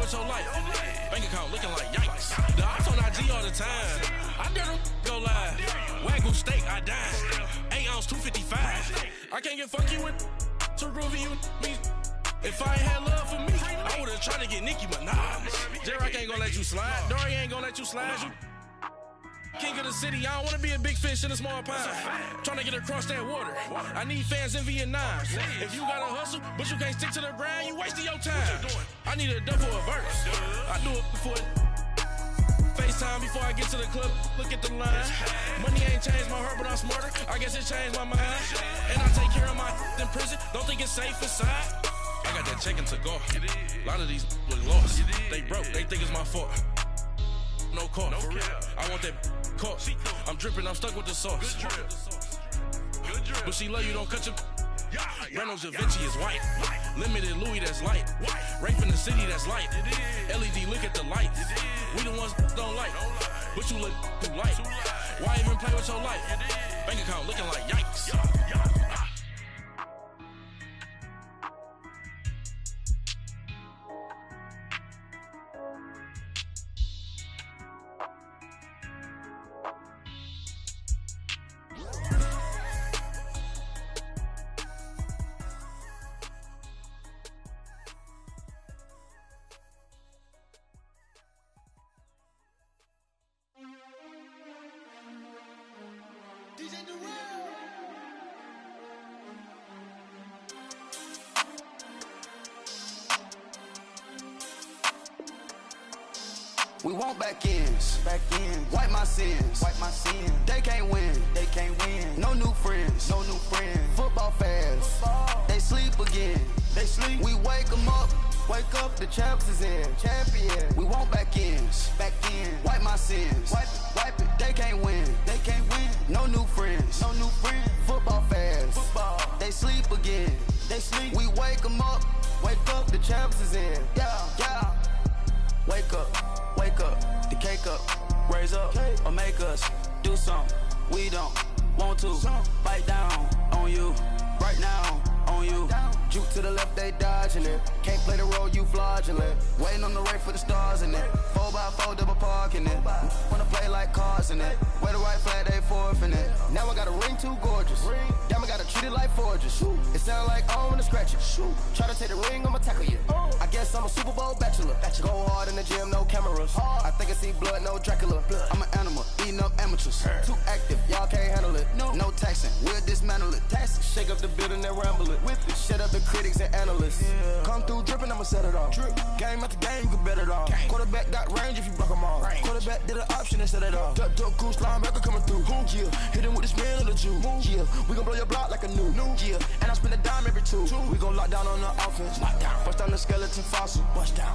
with your life. Bank account looking like yikes. The ops on IG all the time. I dare them go live. Wagyu steak, I dine. 8 ounce, 255. I can't get fuck you with too groovy you me. If I ain't had love for me, I would've tried to get Nicki Minaj. J-Rock ain't gonna let you slide. Dory ain't gonna let you slide. You king of the city, I don't wanna be a big fish in a small pond. Trying to get across that water. I need fans in Vietnam. If you gotta hustle, but you can't stick to the grind, you wasting your time. I need a double a verse. I do it before FaceTime before I get to the club. Look at the line. Money ain't changed my heart, but I'm smarter. I guess it changed my mind. And I take care of my in prison. Don't think it's safe inside. I got that check to go. A lot of these was lost. They broke. They think it's my fault. No call, for real. I want that caught. I'm dripping, I'm stuck with the sauce. But she love you, don't cut your. Reynolds Da Vinci is white. Limited Louis, that's light. Rape in the city, that's light. LED, look at the lights. We the ones don't like. But you look too light. Why even play with your life? Bank account looking like yikes. We want back ends, wipe my sins, They can't win, No new friends, Football fans, they sleep again, We wake them up, the champs is in, champion. We want back ends, wipe my sins, wipe it. They can't win, No new friends, Football fans, they sleep again, We wake them up, the champs is in, yeah. Wake up, the cake up, raise up, or make us do something we don't want to. Bite down on you, right now on you. Juke to the left, they dodging it. Can't play the role, you fraudulent. Waiting on the right for the stars in it. 4x4 double parking it. Wanna play like cars in it. Wear the white flag, they forfeiting it. Now I got a ring too gorgeous. Damn, I gotta treat it like forges. It sound like I wanna scratch it. Try to take the ring, I'ma tackle you. I guess I'm a Super Bowl bachelor. Go hard in the gym, no cameras. I think I see blood, no Dracula. I'm an animal, eating up amateurs. Too active, y'all can't handle it. No taxing, we'll dismantle it. Shake up the building and ramble it. Whip it, shut up the critics and analysts. Come through dripping, I'ma set it off. Game after game, you can bet it off. Quarterback got range if you block them all. Quarterback did an option and set it off. Duck goose, linebacker coming through. Yeah, hit him with the spin of the Jew. Yeah, we gon' blow your block like a new. Yeah, and I spin a dime every two. We gon' lock down on the offense. Bust down the skeleton fossil.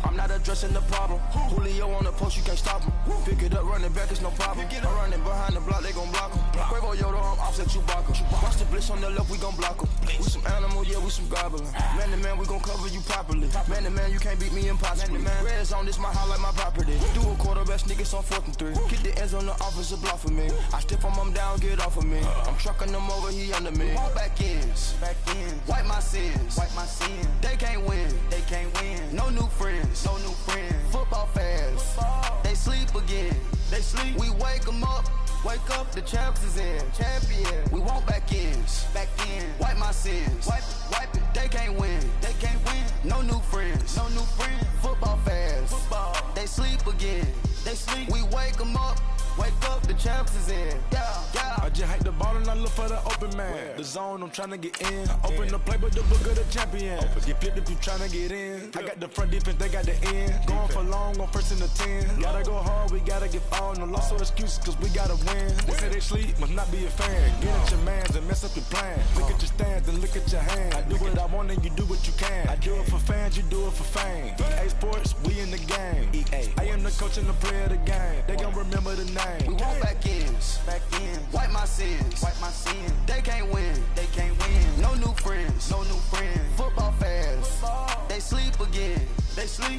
I'm not addressing the problem. Julio on the post, you can't stop him. Pick it up, running back, it's no problem. I'm running behind the block, they gon' block him. Quavo Yoda, I'm offset Chewbacca. Watch the blitz on the left, we gon' block him. We some animal, yeah, we some goblin. Man to man, we gon' cover you properly. Man to man, you can't beat me impossibly. Red zone, this my house like my property. Do a quarterback, niggas on 4th and 3. Get the ends on the offensive block for me. I stiff him down, get off of me. I'm trucking them over, he under me. Walk back ends, wipe my sins, They can't win, No new friends, Football fans, they sleep again, We wake them up, the champs is in, champion. We want back ends, wipe my sins, wipe it. They can't win, No new friends, Football fans, they sleep again, We wake them up, the champs is in, yeah. I just hate the ball and I look for the open man. The zone, I'm tryna get in. Open the play, but the book of the champion. Get flipped if you tryna get in. I got the front defense, they got the end. Going for long, on 1st and the 10. Gotta go hard, we gotta get all. No loss or excuses, cause we gotta win. They say they sleep, must not be a fan. Get at your mans and mess up your plan. Look at your stands and look at your hand. I do what I want and you do what you can. I do it for fans, you do it for fame. EA Sports, we in the game. I am the coach and the player of the game. They gon' remember the name. We want back ends, wipe my sins, They can't win, No new friends, Football fans, they sleep again,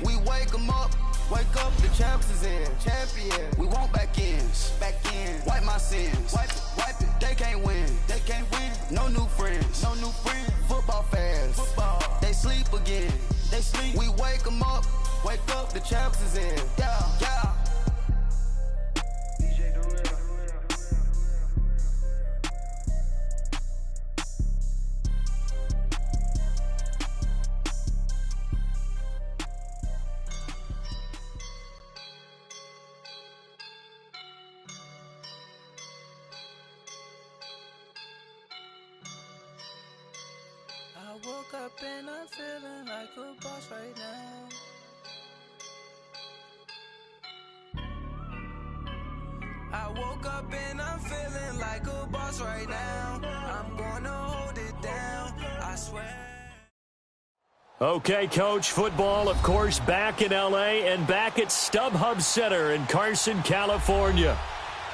We wake them up, the champs is in, champion. We want back ends, wipe my sins, wipe it. They can't win, No new friends, Football fans, they sleep again, We wake them up, Wake up, the champs is in. Yeah, yeah. I woke up and I'm feeling like a boss right now. I woke up and I'm feeling like a boss right now. I'm gonna hold it down, I swear. Okay, Coach, football, of course, back in L.A. and back at StubHub Center in Carson, California.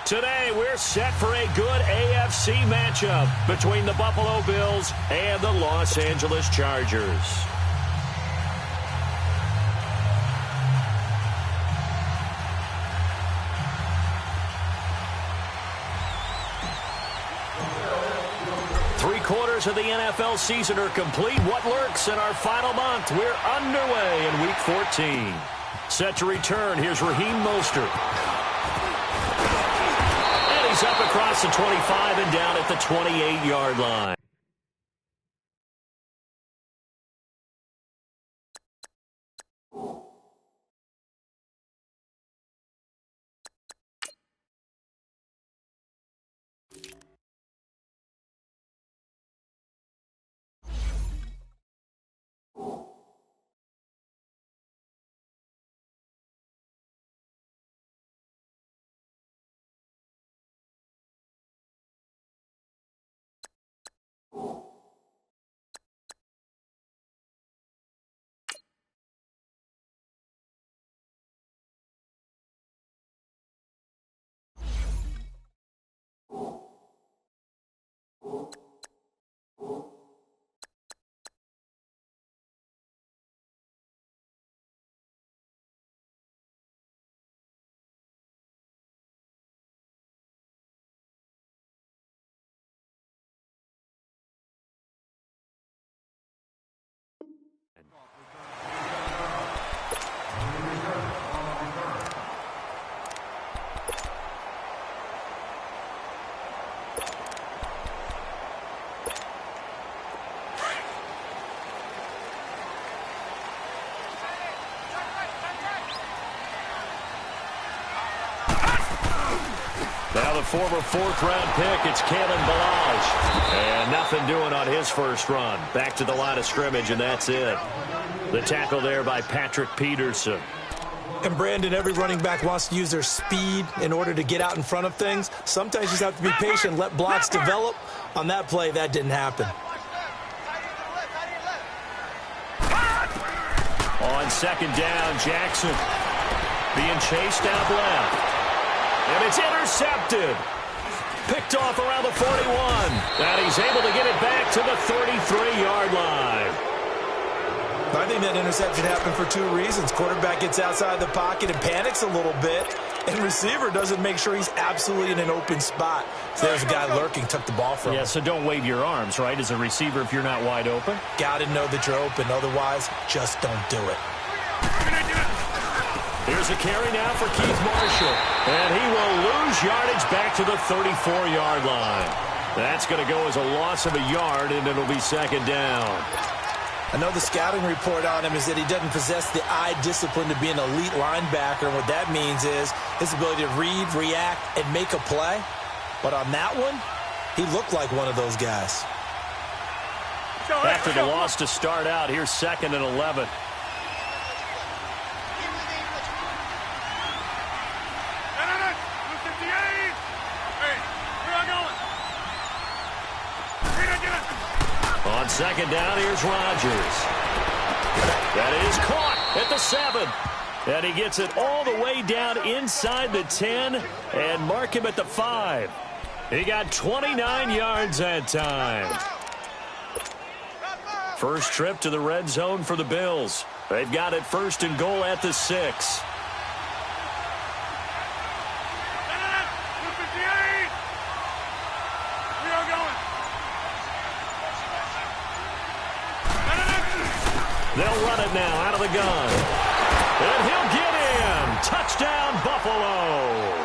Today, we're set for a good AFC matchup between the Buffalo Bills and the Los Angeles Chargers. Three-quarters of the NFL season are complete. What lurks in our final month? We're underway in Week 14. Set to return, here's Raheem Mostert. He's up across the 25 and down at the 28-yard line. Now the former fourth-round pick, it's Kalen Ballage. And nothing doing on his first run. Back to the line of scrimmage, and that's it. The tackle there by Patrick Peterson. And, Brandon, every running back wants to use their speed in order to get out in front of things. Sometimes you just have to be patient, let blocks develop. On that play, that didn't happen. On second down, Jackson being chased out left. And it's intercepted. Picked off around the 41. And he's able to get it back to the 33-yard line. I think that interception happened for two reasons. Quarterback gets outside the pocket and panics a little bit. And receiver doesn't make sure he's absolutely in an open spot. So there's a guy lurking, took the ball from him. Yeah, so don't wave your arms, right, as a receiver if you're not wide open. Got to know that you're open. Otherwise, just don't do it. Here's a carry now for Keith Marshall. And he will lose yardage back to the 34-yard line. That's going to go as a loss of a yard, and it'll be second down. I know the scouting report on him is that he doesn't possess the eye discipline to be an elite linebacker. And what that means is his ability to read, react, and make a play. But on that one, he looked like one of those guys. After the loss to start out, here's second and 11. On second down, here's Rodgers. That is caught at the 7. And he gets it all the way down inside the 10 and mark him at the 5. He got 29 yards that time. First trip to the red zone for the Bills. They've got it first and goal at the 6. They'll run it now out of the gun. And he'll get in. Touchdown, Buffalo.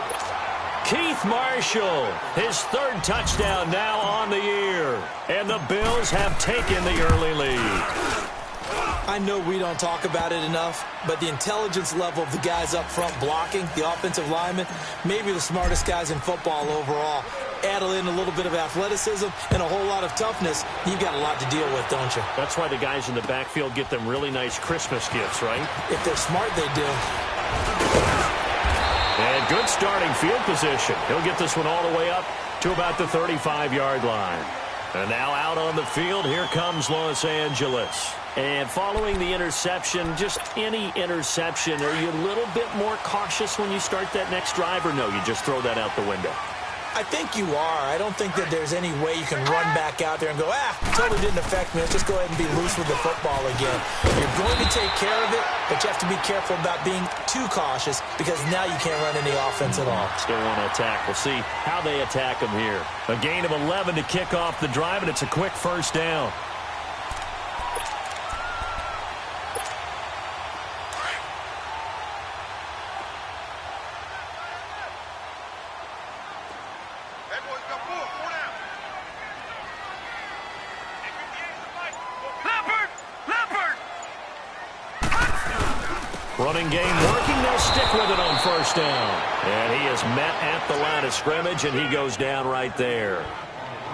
Keith Marshall, his third touchdown now on the year. And the Bills have taken the early lead. I know we don't talk about it enough, but the intelligence level of the guys up front blocking, the offensive linemen, maybe the smartest guys in football overall. Add in a little bit of athleticism and a whole lot of toughness, you've got a lot to deal with, don't you? That's why the guys in the backfield get them really nice Christmas gifts, right? If they're smart, they do. And good starting field position. He'll get this one all the way up to about the 35-yard line. And now out on the field, here comes Los Angeles. And following the interception, just any interception, are you a little bit more cautious when you start that next drive, or no, you just throw that out the window? I think you are. I don't think that there's any way you can run back out there and go, totally didn't affect me. Let's just go ahead and be loose with the football again. You're going to take care of it, but you have to be careful about being too cautious because now you can't run any offense at all. Still want to attack. We'll see how they attack them here. A gain of 11 to kick off the drive, and it's a quick first down. Running game working. They'll stick with it on first down. And he is met at the line of scrimmage, and he goes down right there.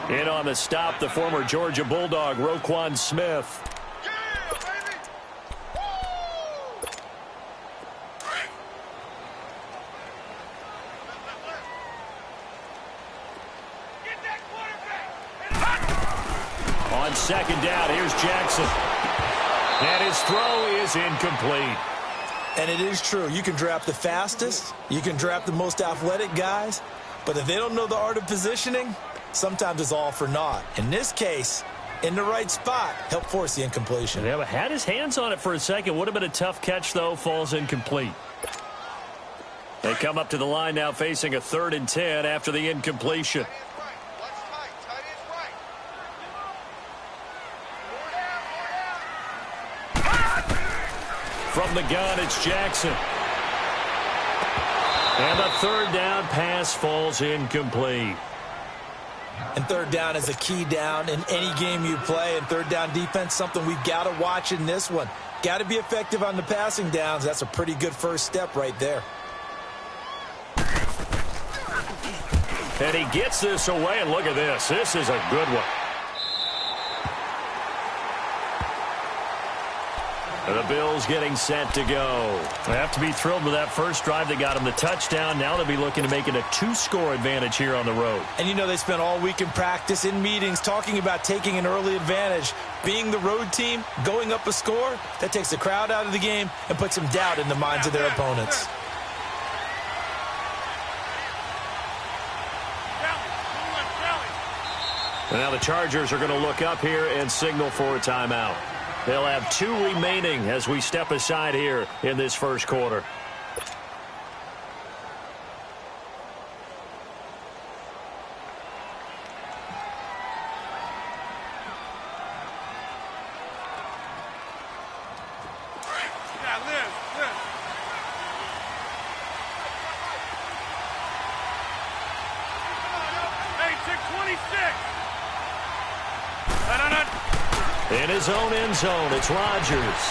In on the stop, the former Georgia Bulldog, Roquan Smith. On second down, here's Jackson. And his throw is incomplete. And it is true. You can draft the fastest. You can draft the most athletic guys. But if they don't know the art of positioning, sometimes it's all for naught. In this case, in the right spot, help force the incompletion. Yeah, but had his hands on it for a second. Would have been a tough catch, though. Falls incomplete. They come up to the line now facing a 3rd and 10 after the incompletion. From the gun, it's Jackson. And the 3rd down pass falls incomplete. And 3rd down is a key down in any game you play. And 3rd down defense, something we've got to watch in this one. Got to be effective on the passing downs. That's a pretty good first step right there. And he gets this away, and look at this. This is a good one. The Bills getting set to go. They have to be thrilled with that first drive. They got him the touchdown. Now they'll be looking to make it a 2-score advantage here on the road. And you know they spent all week in practice, in meetings, talking about taking an early advantage. Being the road team, going up a score, that takes the crowd out of the game and puts some doubt in the minds of their opponents. And now the Chargers are going to look up here and signal for a timeout. They'll have 2 remaining as we step aside here in this first quarter. In his own end zone, it's Rodgers.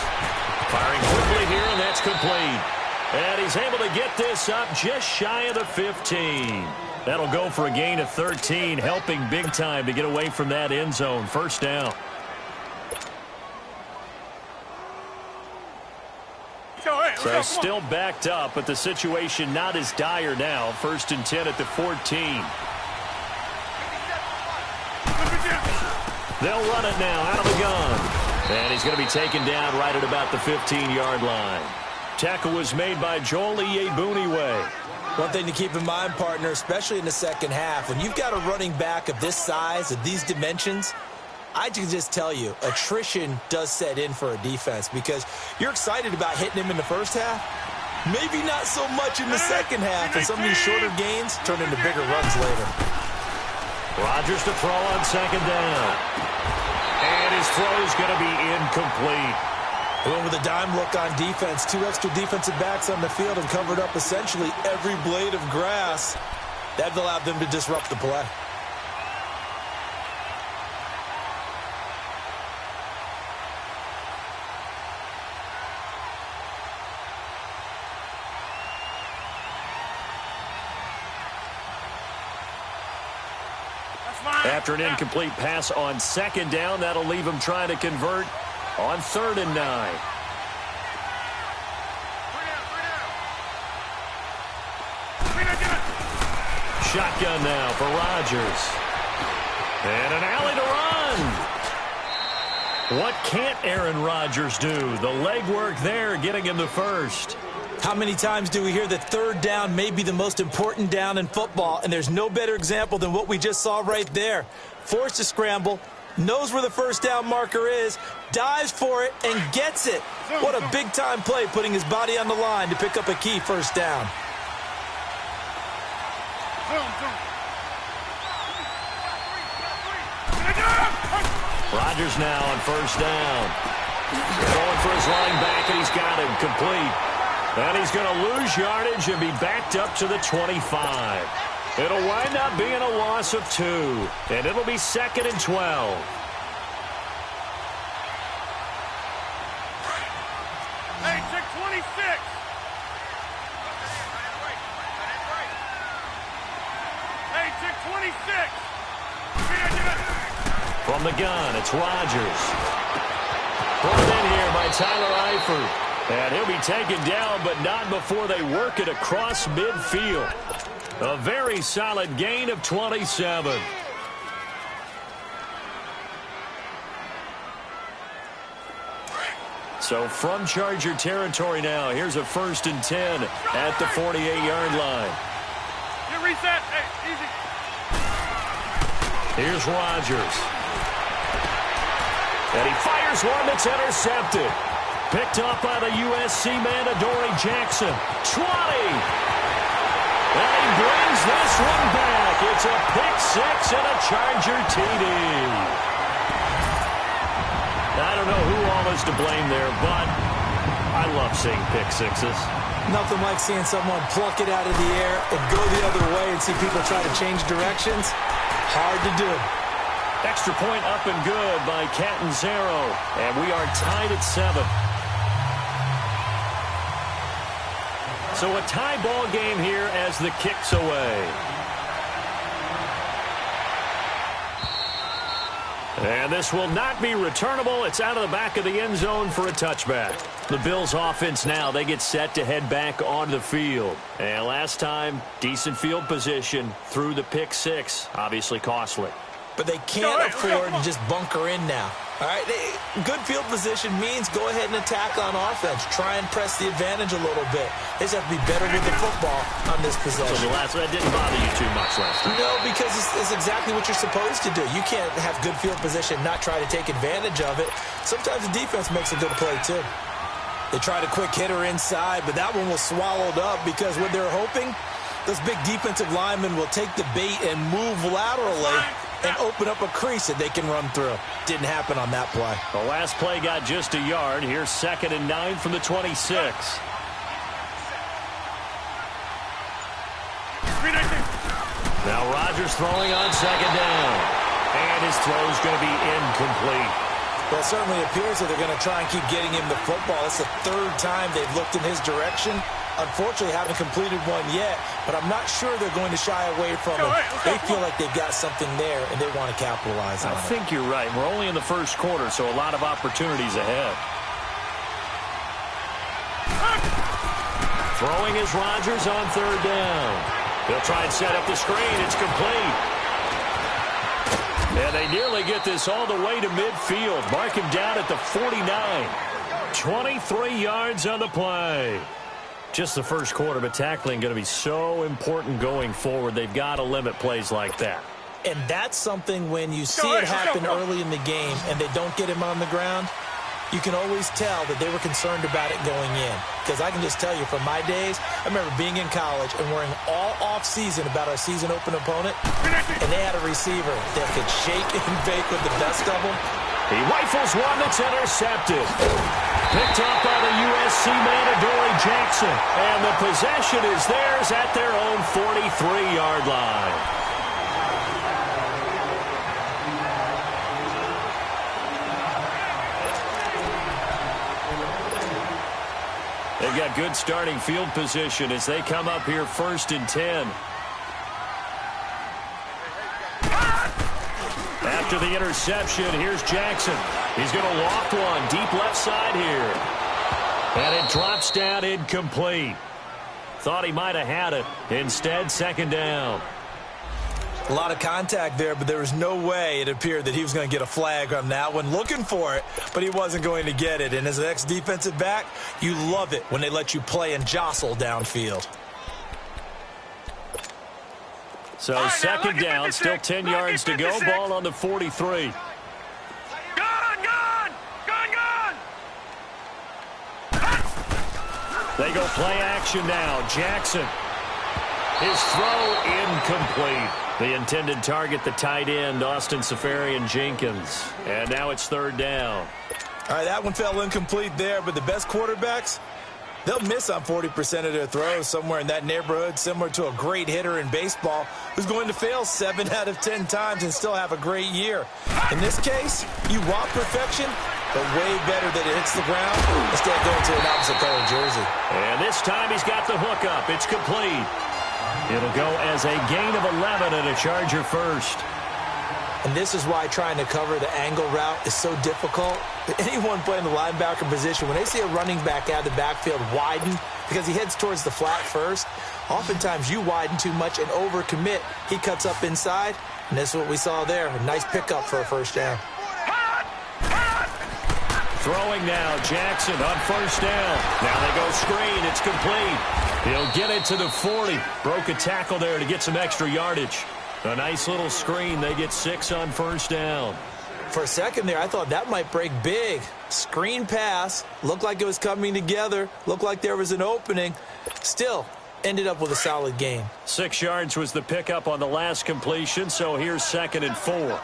Firing quickly here, and that's complete. And he's able to get this up just shy of the 15. That'll go for a gain of 13, helping big time to get away from that end zone. First down. So still backed up, but the situation not as dire now. 1st and 10 at the 14. They'll run it now out of the gun. And he's going to be taken down right at about the 15-yard line. Tackle was made by Joel Iyiegbuniwe. One thing to keep in mind, partner, especially in the second half, when you've got a running back of this size, of these dimensions, I can just tell you, attrition does set in for a defense because you're excited about hitting him in the first half. Maybe not so much in the second half, and some of these shorter gains turn into bigger runs later. Rodgers to throw on second down. And his throw is going to be incomplete. Went with a dime look on defense. 2 extra defensive backs on the field and covered up essentially every blade of grass. That allowed them to disrupt the play. After an incomplete pass on second down, that'll leave him trying to convert on 3rd and 9. Shotgun now for Rodgers. And an alley to run. What can't Aaron Rodgers do? The legwork there getting him the first. How many times do we hear that 3rd down may be the most important down in football, and there's no better example than what we just saw right there. Forced to scramble, knows where the first down marker is, dives for it, and gets it. What a big-time play, putting his body on the line to pick up a key first down. Rodgers now on first down. Going for his linebacker, and he's got him complete. And he's going to lose yardage and be backed up to the 25. It'll wind up being a loss of 2. And it'll be 2nd and 12. Hey, check 26. Hey, check 26. From the gun, it's Rodgers. Brought in here by Tyler Eifert. And he'll be taken down, but not before they work it across midfield. A very solid gain of 27. So from Charger territory now, here's a 1st and 10 at the 48-yard line. You reset. Hey, easy. Here's Rodgers. And he fires one that's intercepted. Picked up by the USC man, Adoree Jackson. 20. And he brings this one back. It's a pick 6 and a Charger TD. I don't know who all is to blame there, but I love seeing pick 6s. Nothing like seeing someone pluck it out of the air and go the other way and see people try to change directions. Hard to do. Extra point up and good by Catanzaro. And we are tied at 7. So a tie ball game here as the kick's away. And this will not be returnable. It's out of the back of the end zone for a touchback. The Bills offense now, they get set to head back onto the field. And last time, decent field position through the pick 6. Obviously costly. But they can't afford to just bunker in now. All right, good field position means go ahead and attack on offense. Try and press the advantage a little bit. They just have to be better with the football on this possession. So that didn't bother you too much last time? No, because it's exactly what you're supposed to do. You can't have good field position, not try to take advantage of it. Sometimes the defense makes a good play, too. They tried a quick hitter inside, but that one was swallowed up because what they're hoping, those big defensive linemen will take the bait and move laterally and open up a crease that they can run through. Didn't happen on that play. The last play got just a yard. Here's 2nd and 9 from the 26. Now Rodgers throwing on 2nd down. And his throw's going to be incomplete. Well, it certainly appears that they're going to try and keep getting him the football. It's the 3rd time they've looked in his direction. Unfortunately, haven't completed one yet, but I'm not sure they're going to shy away from it. They feel like they've got something there, and they want to capitalize on it. I think you're right. We're only in the first quarter, so a lot of opportunities ahead. Throwing is Rodgers on 3rd down. They'll try and set up the screen. It's complete. And they nearly get this all the way to midfield. Mark him down at the 49. 23 yards on the play. Just the first quarter, but tackling going to be so important going forward. They've got to limit plays like that. And that's something when you see it happen early in the game and they don't get him on the ground, you can always tell that they were concerned about it going in. Because I can just tell you from my days, I remember being in college and worrying all off-season about our season open opponent, and they had a receiver that could shake and bake with the best of them. He rifles one that's intercepted. Picked up by the USC man, Adoree Jackson. And the possession is theirs at their own 43-yard line. They've got good starting field position as they come up here 1st and 10. After the interception, here's Jackson. He's going to loft one deep left side here. And it drops down incomplete. Thought he might have had it. Instead, 2nd down. A lot of contact there, but there was no way it appeared that he was going to get a flag on that one. Looking for it, but he wasn't going to get it. And as an ex-defensive back, you love it when they let you play and jostle downfield. So right, 2nd down, still 10 yards to go. Ball on the 43. They go play action now. Jackson. His throw incomplete. The intended target, the tight end, Austin Seferian-Jenkins. And now it's 3rd down. All right, that one fell incomplete there, but the best quarterbacks, they'll miss on 40% of their throws, somewhere in that neighborhood, similar to a great hitter in baseball who's going to fail 7 out of 10 times and still have a great year. In this case, you want perfection, but way better that it hits the ground instead of going to an opposite color jersey. And this time he's got the hook up. It's complete. It'll go as a gain of 11 and a Charger first. And this is why trying to cover the angle route is so difficult. Anyone playing the linebacker position, when they see a running back out of the backfield widen because he heads towards the flat first, oftentimes you widen too much and overcommit. He cuts up inside, and this is what we saw there. A nice pickup for a 1st down. Throwing now, Jackson on 1st down. Now they go screen. It's complete. He'll get it to the 40. Broke a tackle there to get some extra yardage. A nice little screen. They get 6 on 1st down. For a second there, I thought that might break big. Screen pass. Looked like it was coming together. Looked like there was an opening. Still, ended up with a solid gain. 6 yards was the pickup on the last completion, so here's 2nd and 4.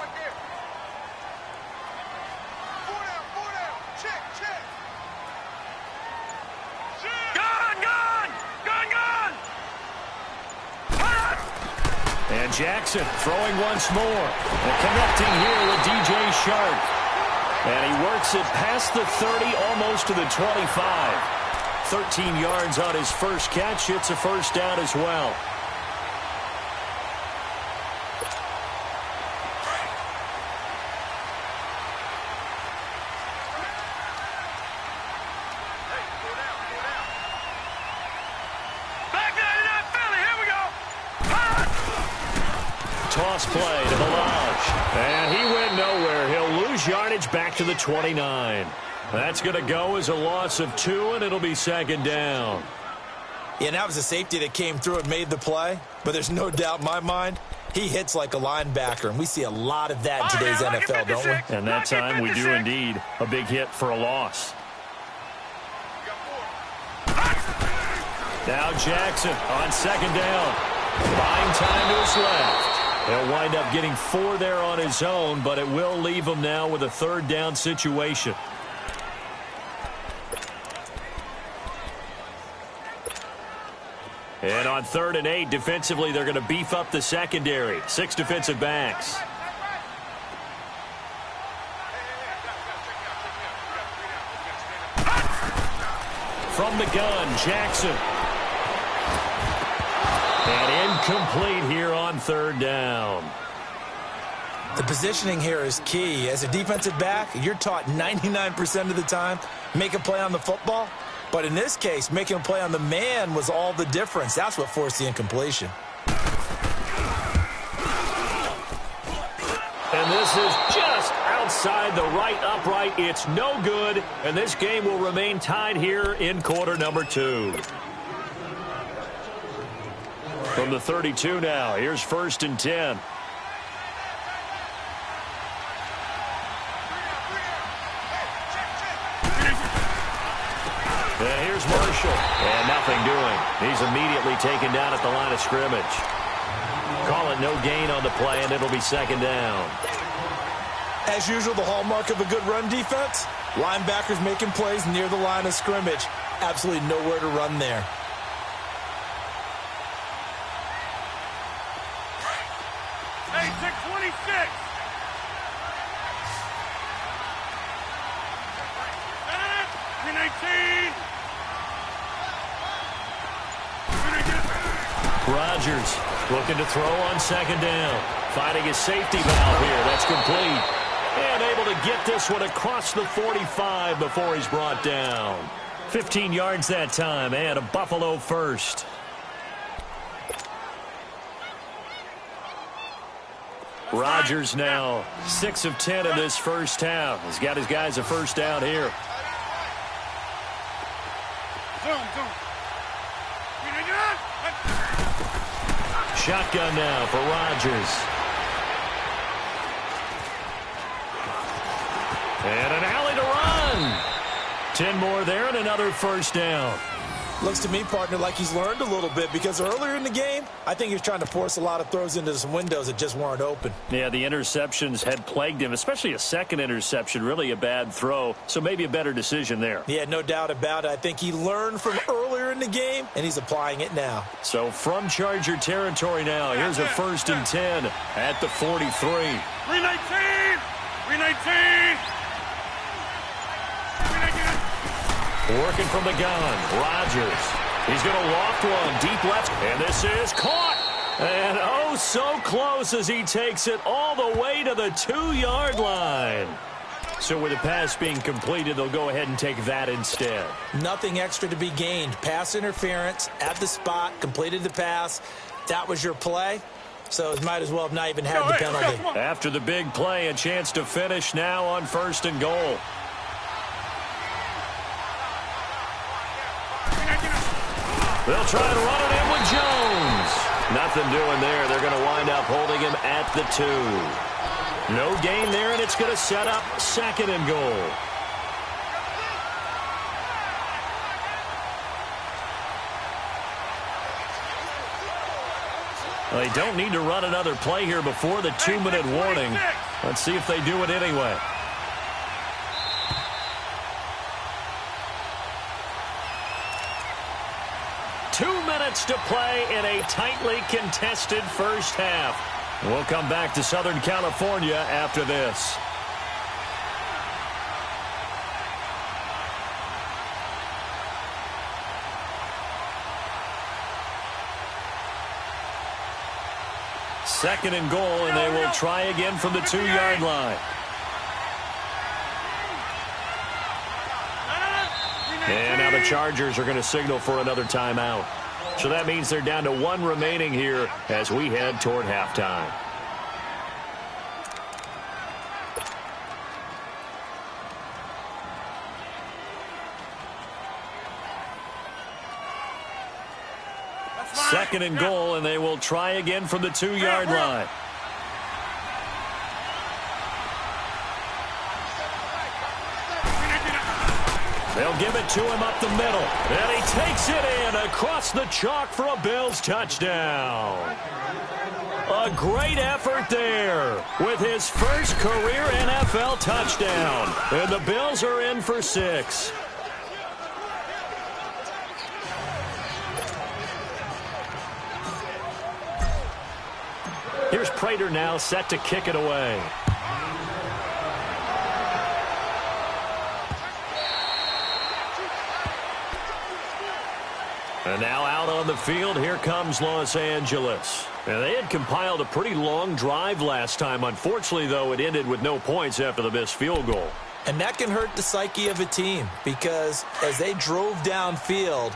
And Jackson throwing once more. And connecting here with DJ Shark. And he works it past the 30, almost to the 25. 13 yards on his first catch. It's a 1st down as well. Toss play to Balaj. And he went nowhere. He'll lose yardage back to the 29. That's going to go as a loss of 2, and it'll be 2nd down. Yeah, and that was a safety that came through and made the play. But there's no doubt in my mind, he hits like a linebacker. And we see a lot of that in today's NFL, don't we? And that time we do indeed. A big hit for a loss. Now Jackson on 2nd down. Buying time to his left. He'll wind up getting 4 there on his own, but it will leave him now with a 3rd down situation. And on 3rd and 8, defensively, they're going to beef up the secondary. 6 defensive backs. From the gun, Jackson. And incomplete here on 3rd down. The positioning here is key. As a defensive back, you're taught 99% of the time, make a play on the football. But in this case, making a play on the man was all the difference. That's what forced the incompletion. And this is just outside the right upright. It's no good. And this game will remain tied here in quarter number 2. From the 32 now, here's 1st and 10. And here's Marshall. And nothing doing. He's immediately taken down at the line of scrimmage. Call it no gain on the play, and it'll be 2nd down. As usual, the hallmark of a good run defense, Linebackers making plays near the line of scrimmage. Absolutely nowhere to run there. Hey, check 26. Green 18. Rodgers looking to throw on second down. Finding his safety valve here. That's complete. And able to get this one across the 45 before he's brought down. 15 yards that time and a Buffalo first. Rodgers now 6 of 10 in this first half. He's got his guys a first down here. Shotgun now for Rodgers. And an alley to run. 10 more there and another first down. Looks to me, partner, like he's learned a little bit because earlier in the game, I think he was trying to force a lot of throws into some windows that just weren't open. Yeah, the interceptions had plagued him, especially a second interception, really a bad throw, so maybe a better decision there. Yeah, no doubt about it. I think he learned from earlier in the game, and he's applying it now. So from Charger territory now, here's a 1st and 10 at the 43. 319! 319! Working from the gun, Rodgers. He's going to loft one deep left, and this is caught. And oh, so close as he takes it all the way to the 2-yard line. So with the pass being completed, they'll go ahead and take that instead. Nothing extra to be gained. Pass interference at the spot, completed the pass. That was your play. So it might as well have not even had the penalty. After the big play, a chance to finish now on 1st and goal. They'll try to run it in with Jones. Nothing doing there. They're going to wind up holding him at the 2. No gain there, and it's going to set up 2nd and goal. Well, they don't need to run another play here before the 2-minute warning. Let's see if they do it anyway. To play in a tightly contested first half. We'll come back to Southern California after this. Second and goal, and they will try again from the 2-yard line. And now the Chargers are going to signal for another timeout. So that means they're down to 1 remaining here as we head toward halftime. Second and goal, and they will try again from the 2-yard line. They'll give it to him up the middle. And he takes it in across the chalk for a Bills touchdown. A great effort there with his first career NFL touchdown. And the Bills are in for 6. Here's Prater now set to kick it away. And now out on the field, here comes Los Angeles. And they had compiled a pretty long drive last time. Unfortunately, though, it ended with no points after the missed field goal. And that can hurt the psyche of a team because as they drove downfield,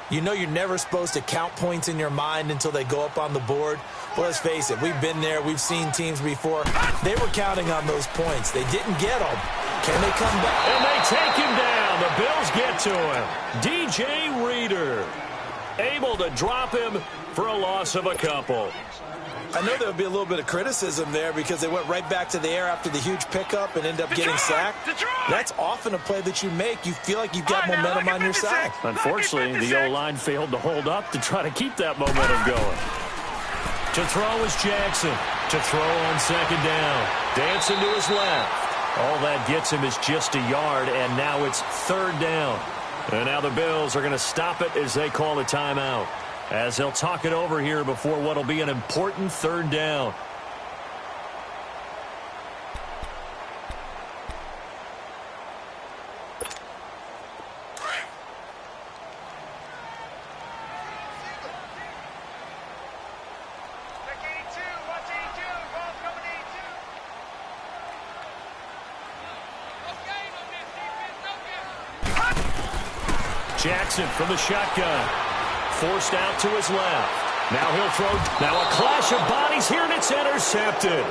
you know you're never supposed to count points in your mind until they go up on the board. Well, let's face it, we've been there. We've seen teams before. They were counting on those points. They didn't get them. Can they come back? And they take him down. The Bills get to him. DJ Reader able to drop him for a loss of a couple. I know there would be a little bit of criticism there because they went right back to the air after the huge pickup and end up getting sacked. That's often a play that you make. You feel like you've got momentum on your side. Unfortunately, the O-line failed to hold up to try to keep that momentum going. To throw is Jackson. To throw on second down. Dancing to his left. All that gets him is just a yard, and now it's third down. And now the Bills are going to stop it as they call a timeout, as they'll talk it over here before what will be an important third down. Jackson from the shotgun. Forced out to his left. Now he'll throw. Now a clash of bodies here, and it's intercepted.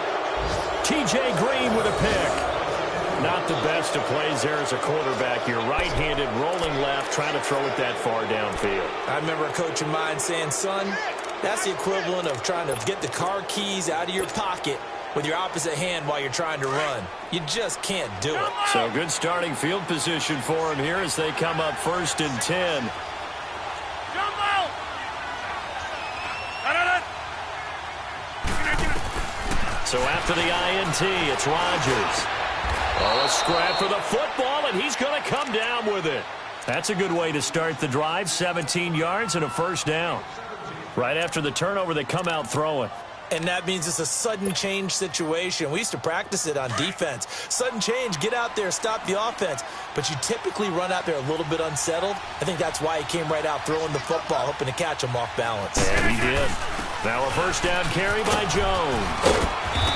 T.J. Green with a pick. Not the best of plays there as a quarterback. You're right-handed, rolling left, trying to throw it that far downfield. I remember a coach of mine saying, son, that's the equivalent of trying to get the car keys out of your pocket with your opposite hand while you're trying to run. You just can't do it. So good starting field position for him here as they come up 1st and 10. So after the INT, it's Rodgers. Oh, a scrap for the football, and he's going to come down with it. That's a good way to start the drive. 17 yards and a first down. Right after the turnover, they come out throwing. And that means it's a sudden change situation. We used to practice it on defense. Sudden change, get out there, stop the offense. But you typically run out there a little bit unsettled. I think that's why he came right out throwing the football, hoping to catch him off balance. And he did. Now a first down carry by Jones.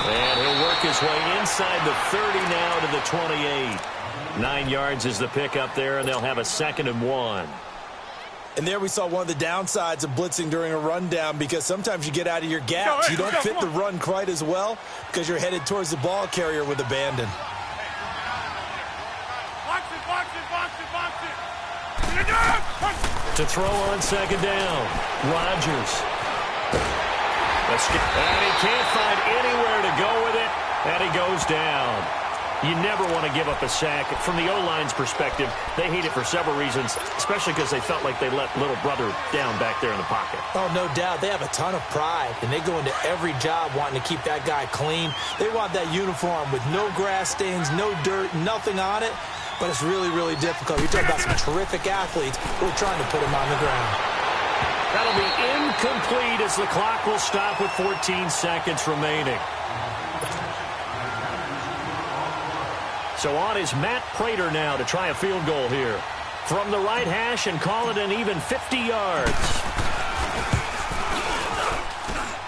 And he'll work his way inside the 30 now to the 28. 9 yards is the pickup there, and they'll have a 2nd and 1. And there we saw one of the downsides of blitzing during a rundown, because sometimes you get out of your gaps. You don't fit the run quite as well because you're headed towards the ball carrier with abandon. To throw on 2nd down, Rodgers. And he can't find anywhere to go with it, and he goes down. You never want to give up a sack. From the O-line's perspective, they hate it for several reasons, especially because they felt like they let little brother down back there in the pocket. Oh, no doubt. They have a ton of pride, and they go into every job wanting to keep that guy clean. They want that uniform with no grass stains, no dirt, nothing on it. But it's really, really difficult. You're talking about some terrific athletes who are trying to put him on the ground. That'll be incomplete as the clock will stop with 14 seconds remaining. So on is Matt Prater now to try a field goal here. From the right hash and call it an even 50 yards.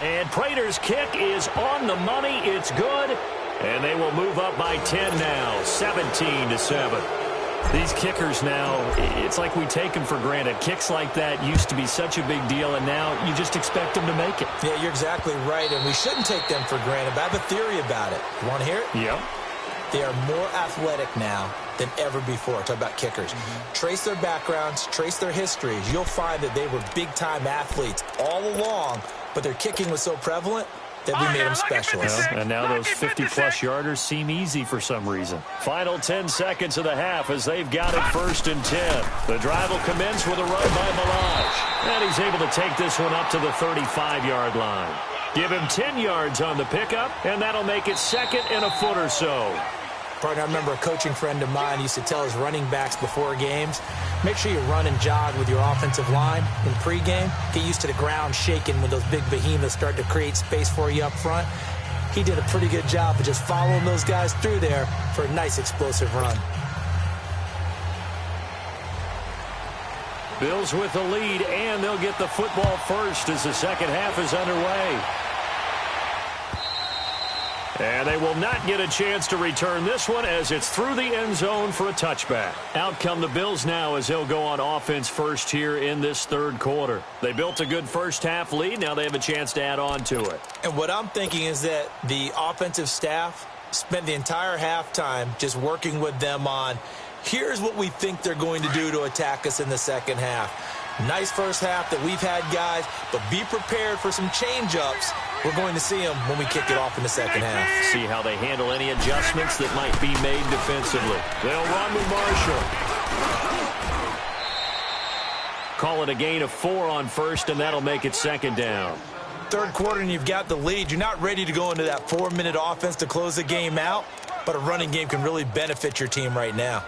And Prater's kick is on the money. It's good. And they will move up by 10 now, 17-7. These kickers now, it's like we take them for granted. Kicks like that used to be such a big deal, and now you just expect them to make it. Yeah, you're exactly right, and we shouldn't take them for granted. But I have a theory about it. You want to hear it? Yep. They are more athletic now than ever before. Talk about kickers. Trace their backgrounds, trace their histories. You'll find that they were big-time athletes all along, but their kicking was so prevalent that we made them specialists. And now those 50-plus yarders seem easy for some reason. Final 10 seconds of the half as they've got it 1st and 10. The drive will commence with a run by Balaj. And he's able to take this one up to the 35-yard line. Give him 10 yards on the pickup, and that'll make it 2nd and a foot or so. Partner, I remember a coaching friend of mine used to tell his running backs before games, make sure you run and jog with your offensive line in pregame. Get used to the ground shaking when those big behemoths start to create space for you up front. He did a pretty good job of just following those guys through there for a nice explosive run. Bills with the lead, and they'll get the football first as the second half is underway. And they will not get a chance to return this one as it's through the end zone for a touchback. Out come the Bills now as they'll go on offense first here in this third quarter. They built a good first half lead. Now they have a chance to add on to it. And what I'm thinking is that the offensive staff spent the entire halftime just working with them on, here's what we think they're going to do to attack us in the second half. Nice first half that we've had, guys, but be prepared for some change-ups. We're going to see them when we kick it off in the second half. See how they handle any adjustments that might be made defensively. They'll run with Marshall. Call it a gain of 4 on first, and that'll make it 2nd down. Third quarter, and you've got the lead. You're not ready to go into that 4-minute offense to close the game out. but a running game can really benefit your team right now.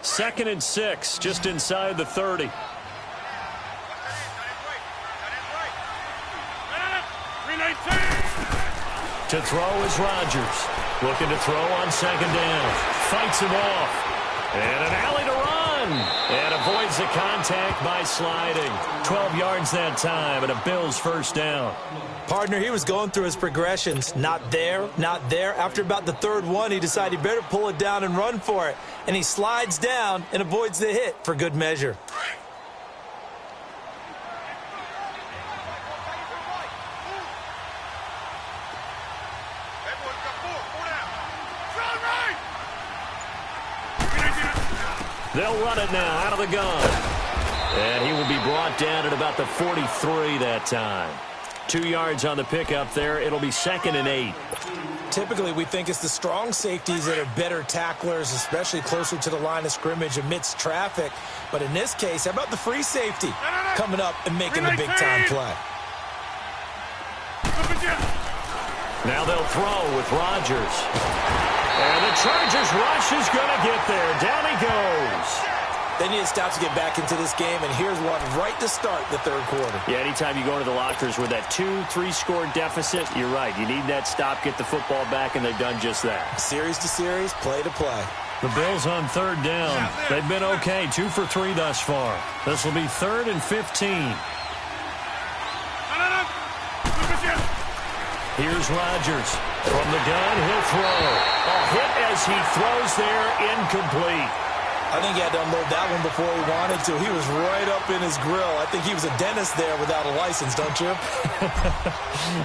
Second and 6, just inside the 30. To throw is Rodgers. Looking to throw on second down. Fights him off. And an alley to run. And avoids the contact by sliding. 12 yards that time, and a Bills first down. Partner, he was going through his progressions. Not there, not there. After about the third one, he decided he better pull it down and run for it. And he slides down and avoids the hit for good measure. They'll run it now out of the gun. And he will be brought down at about the 43 that time. 2 yards on the pickup there. It'll be 2nd and 8. Typically, we think it's the strong safeties that are better tacklers, especially closer to the line of scrimmage amidst traffic. But in this case, how about the free safety coming up and making the big-time play? Now they'll throw with Rodgers. And the Chargers rush is going to get there. Down he goes. They need to stop to get back into this game, and here's one right to start the third quarter. Yeah, anytime you go into the lockers with that 2-3 score deficit, you're right. You need that stop, get the football back, and they've done just that. Series to series, play to play. The Bills on third down. They've been okay, 2 for 3 thus far. This will be 3rd and 15. Here's Rodgers. From the gun, he'll throw. A hit as he throws there, incomplete. I think he had to unload that one before he wanted to. He was right up in his grill. I think he was a dentist there without a license, don't you?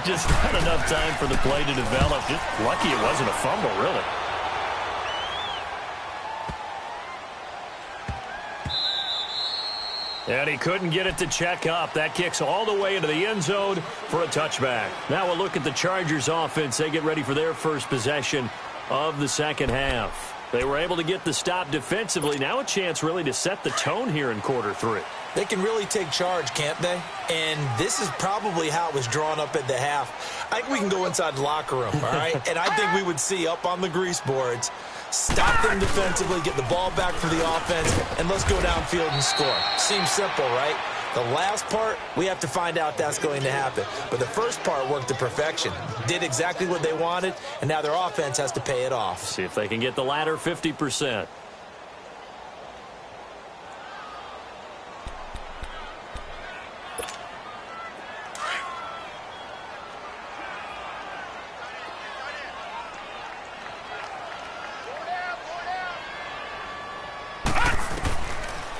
Just not enough time for the play to develop. Just lucky it wasn't a fumble, really. And he couldn't get it to check up. That kicks all the way into the end zone for a touchback. Now we'll look at the Chargers offense. They get ready for their first possession of the second half. They were able to get the stop defensively. Now a chance really to set the tone here in quarter 3. They can really take charge, can't they? And this is probably how it was drawn up at the half. I think we can go inside the locker room, all right? And I think we would see up on the grease boards, stop them defensively, get the ball back for the offense, and let's go downfield and score. Seems simple, right? The last part, we have to find out that's going to happen. But the first part worked to perfection. Did exactly what they wanted, and now their offense has to pay it off. See if they can get the latter 50%.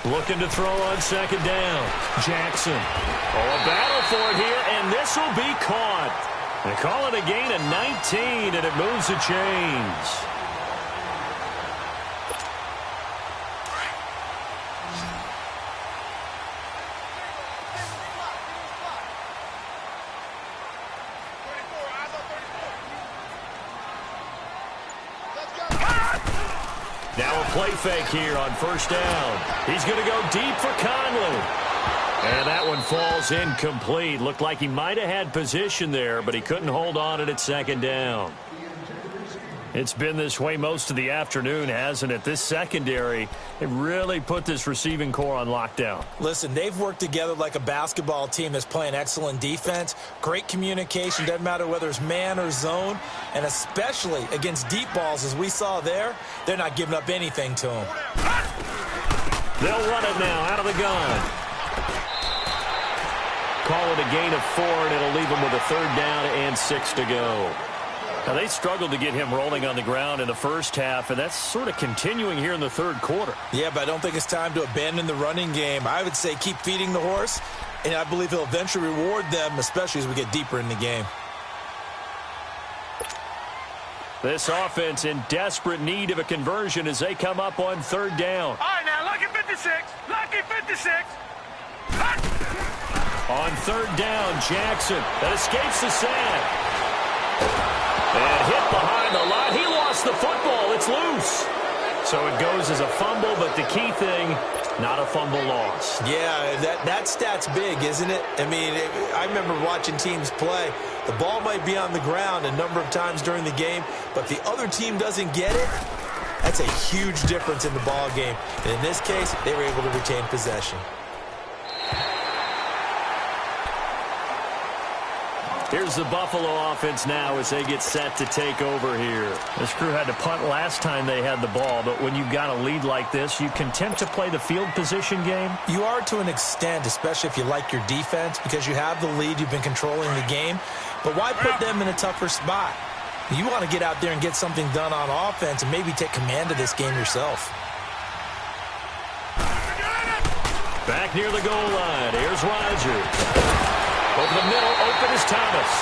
Looking to throw on second down. Jackson. Oh, a battle for it here, and this will be caught. They call it a gain of 19, and it moves the chains. Now a play fake here on first down. He's going to go deep for Conley. And that one falls incomplete. Looked like he might have had position there, but he couldn't hold on at second down. It's been this way most of the afternoon, hasn't it? This secondary, it really put this receiving core on lockdown. Listen, they've worked together like a basketball team that's playing excellent defense. Great communication, doesn't matter whether it's man or zone. And especially against deep balls, as we saw there, they're not giving up anything to them. They'll run it now out of the gun. Call it a gain of 4, and it'll leave them with a 3rd down and 6 to go. Now, they struggled to get him rolling on the ground in the first half, and that's sort of continuing here in the third quarter. Yeah, but I don't think it's time to abandon the running game. I would say keep feeding the horse, and I believe he'll eventually reward them, especially as we get deeper in the game. This offense in desperate need of a conversion as they come up on 3rd down. All right, now, lucky 56. Lucky 56. On 3rd down, Jackson. That escapes the sack. And hit behind the line. He lost the football. It's loose. So it goes as a fumble, but the key thing, not a fumble loss. Yeah, that stat's big, isn't it? I mean, I remember watching teams play. The ball might be on the ground a number of times during the game, but the other team doesn't get it. That's a huge difference in the ball game. And in this case, they were able to retain possession. Here's the Buffalo offense now as they get set to take over here. This crew had to punt last time they had the ball, but when you've got a lead like this, you can tempt to play the field position game. You are to an extent, especially if you like your defense, because you have the lead, you've been controlling the game. But why put them in a tougher spot? You want to get out there and get something done on offense and maybe take command of this game yourself. Back near the goal line, here's Rodgers. Over the middle, open is Thomas.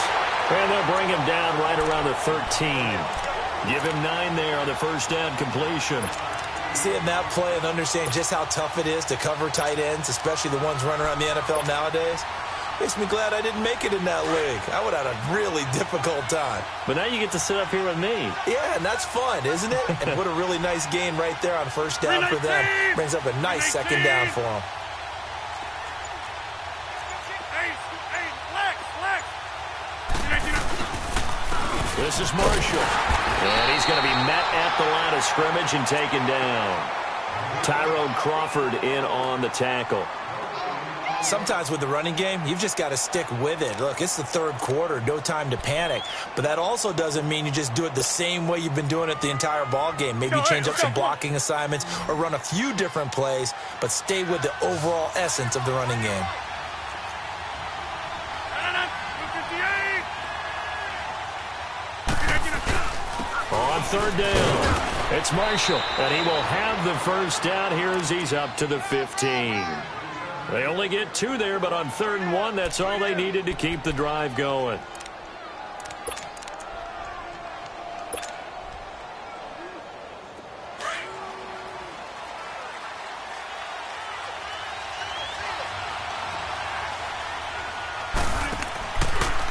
And they'll bring him down right around the 13. Give him 9 there on the first down completion. Seeing that play and understanding just how tough it is to cover tight ends, especially the ones running around the NFL nowadays, makes me glad I didn't make it in that league. I would have had a really difficult time. But now you get to sit up here with me. Yeah, and that's fun, isn't it? And what a really nice gain right there on first down for them. Brings up a nice second down for them. This is Marshall. And he's going to be met at the line of scrimmage and taken down. Tyrone Crawford in on the tackle. Sometimes with the running game, you've just got to stick with it. Look, it's the third quarter, no time to panic. But that also doesn't mean you just do it the same way you've been doing it the entire ball game. Maybe change up some blocking assignments or run a few different plays, but stay with the overall essence of the running game. On third down, it's Marshall, and he will have the first down here as he's up to the 15. They only get 2 there, but on 3rd and 1, that's all they needed to keep the drive going.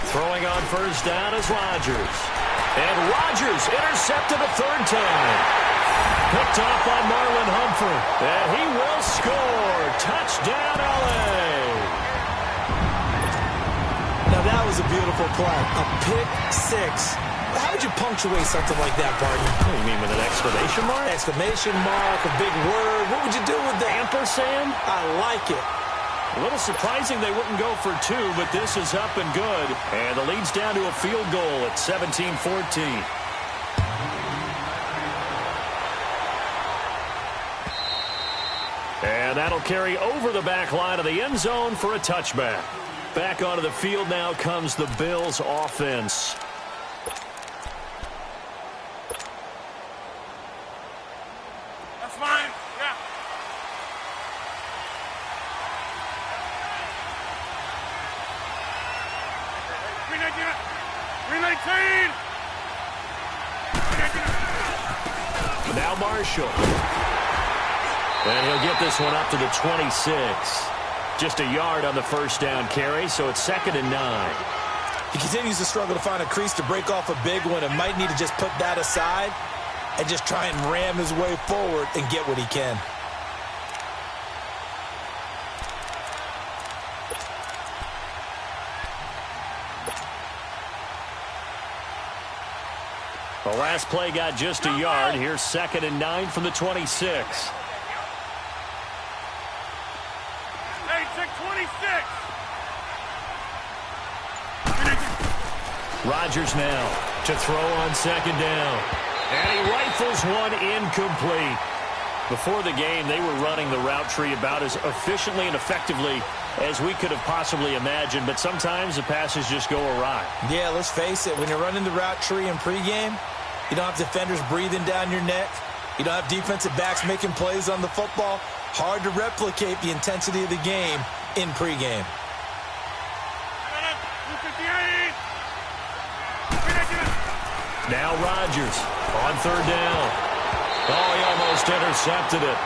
Throwing on first down is Rodgers. And Rodgers intercepted a 3rd time. Picked off by Marlon Humphrey. And he will score. Touchdown, L.A. Now that was a beautiful play. A pick 6. How would you punctuate something like that, partner? What do you mean, with an exclamation mark? Exclamation mark, a big word. What would you do with that? Ampersand? I like it. A little surprising they wouldn't go for 2, but this is up and good. And the lead's down to a field goal at 17-14. And that'll carry over the back line of the end zone for a touchback. Back onto the field now comes the Bills offense. That's fine. Yeah. Now Marshall. And he'll get this one up to the 26. Just a yard on the first down carry, so it's 2nd and 9. He continues to struggle to find a crease to break off a big one and might need to just put that aside and just try and ram his way forward and get what he can. The last play got just a yard. Here's 2nd and 9 from the 26. Hey, check 26. Rodgers now to throw on 2nd down. And he rifles one incomplete. Before the game, they were running the route tree about as efficiently and effectively as we could have possibly imagined, but sometimes the passes just go awry. Yeah, let's face it, when you're running the route tree in pregame, you don't have defenders breathing down your neck. You don't have defensive backs making plays on the football. Hard to replicate the intensity of the game in pregame. Now Rodgers on 3rd down. Oh, he almost intercepted it.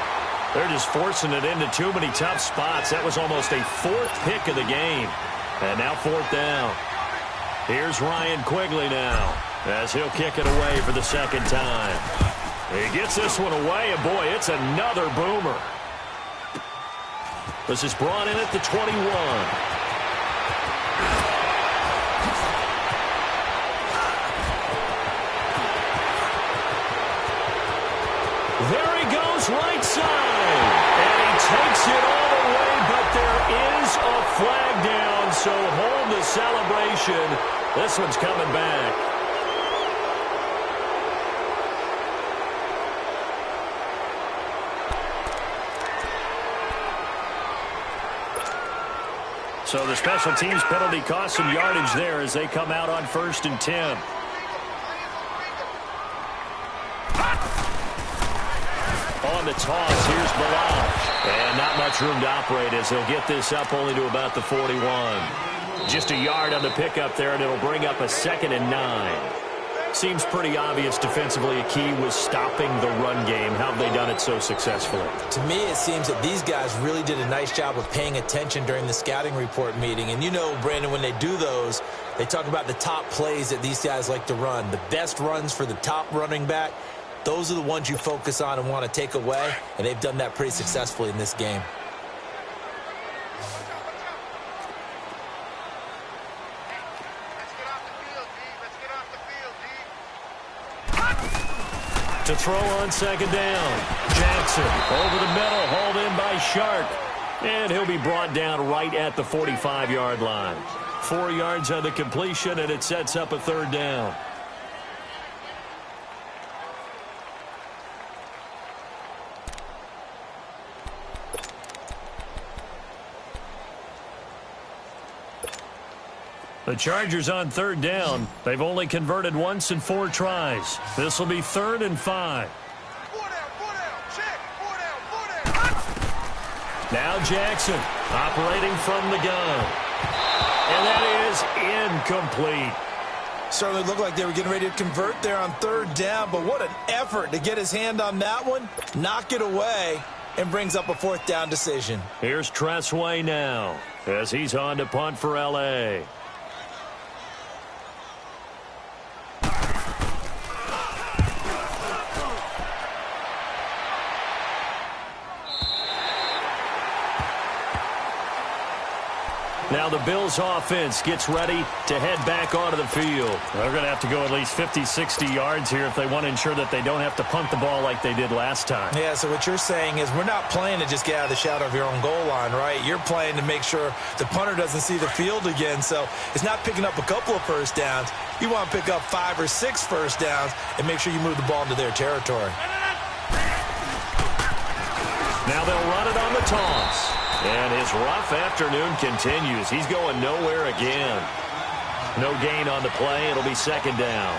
They're just forcing it into too many tough spots. That was almost a 4th pick of the game. And now 4th down. Here's Ryan Quigley now as he'll kick it away for the 2nd time. He gets this one away, and boy, it's another boomer. This is brought in at the 21. There he goes, right side. And he takes it all the way, but there is a flag down, so hold the celebration. This one's coming back. So the special teams penalty costs some yardage there as they come out on 1st and 10. On the toss, here's Bilal. And not much room to operate as he'll get this up only to about the 41. Just a yard on the pickup there, and it'll bring up a 2nd and 9. Seems pretty obvious defensively a key was stopping the run game. How have they done it so successfully? To me, it seems that these guys really did a nice job of paying attention during the scouting report meeting. And you know, Brandon, when they do those, they talk about the top plays that these guys like to run. The best runs for the top running back, those are the ones you focus on and want to take away. And they've done that pretty successfully in this game. To throw on 2nd down. Jackson over the middle, hauled in by Sharp. And he'll be brought down right at the 45-yard line. 4 yards on the completion, and it sets up a 3rd down. The Chargers on 3rd down. They've only converted once in 4 tries. This will be 3rd and 5. Now Jackson operating from the gun. And that is incomplete. Certainly looked like they were getting ready to convert there on 3rd down, but what an effort to get his hand on that one, knock it away, and brings up a 4th down decision. Here's Tressway now as he's on to punt for L.A. Now the Bills offense gets ready to head back onto the field. They're going to have to go at least 50, 60 yards here if they want to ensure that they don't have to punt the ball like they did last time. Yeah, so what you're saying is we're not playing to just get out of the shadow of your own goal line, right? You're playing to make sure the punter doesn't see the field again. So it's not picking up a couple of first downs. You want to pick up 5 or 6 first downs and make sure you move the ball into their territory. Now they'll run it on the toss. And his rough afternoon continues. He's going nowhere again. No gain on the play. It'll be 2nd down.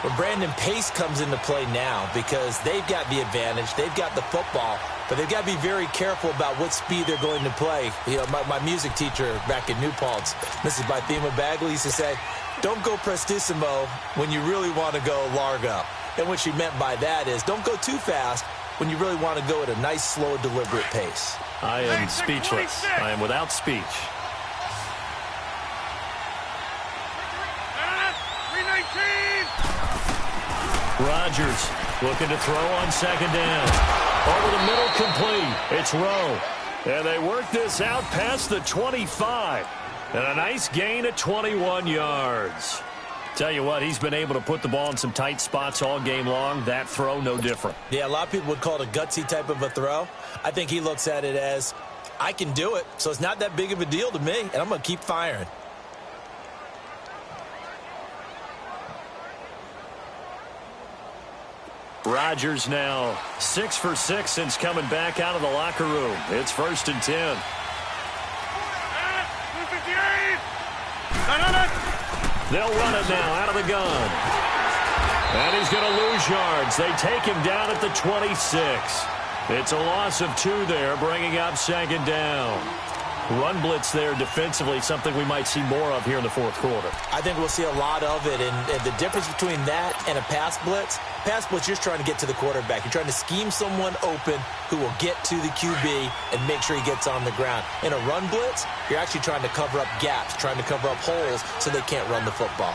Well, Brandon, pace comes into play now because they've got the advantage. They've got the football, but they've got to be very careful about what speed they're going to play. You know, my music teacher back in New Paltz, Mrs. Bythema Bagley, used to say, don't go prestissimo when you really want to go largo. And what she meant by that is don't go too fast when you really want to go at a nice, slow, deliberate pace. I am speechless. I am without speech. Rodgers looking to throw on 2nd down. Over the middle, complete. It's Rowe. And they work this out past the 25. And a nice gain at 21 yards. Tell you what, he's been able to put the ball in some tight spots all game long. That throw, no different. Yeah, a lot of people would call it a gutsy type of a throw. I think he looks at it as, I can do it, so it's not that big of a deal to me, and I'm going to keep firing. Rodgers now 6 for 6 since coming back out of the locker room. It's 1st and 10. They'll run it now out of the gun. And he's going to lose yards. They take him down at the 26. It's a loss of 2 there, bringing up 2nd down. Run blitz there defensively, something we might see more of here in the 4th quarter. I think we'll see a lot of it, and the difference between that and a pass blitz, you're trying to get to the quarterback. You're trying to scheme someone open who will get to the QB and make sure he gets on the ground. In a run blitz, you're actually trying to cover up gaps, trying to cover up holes so they can't run the football.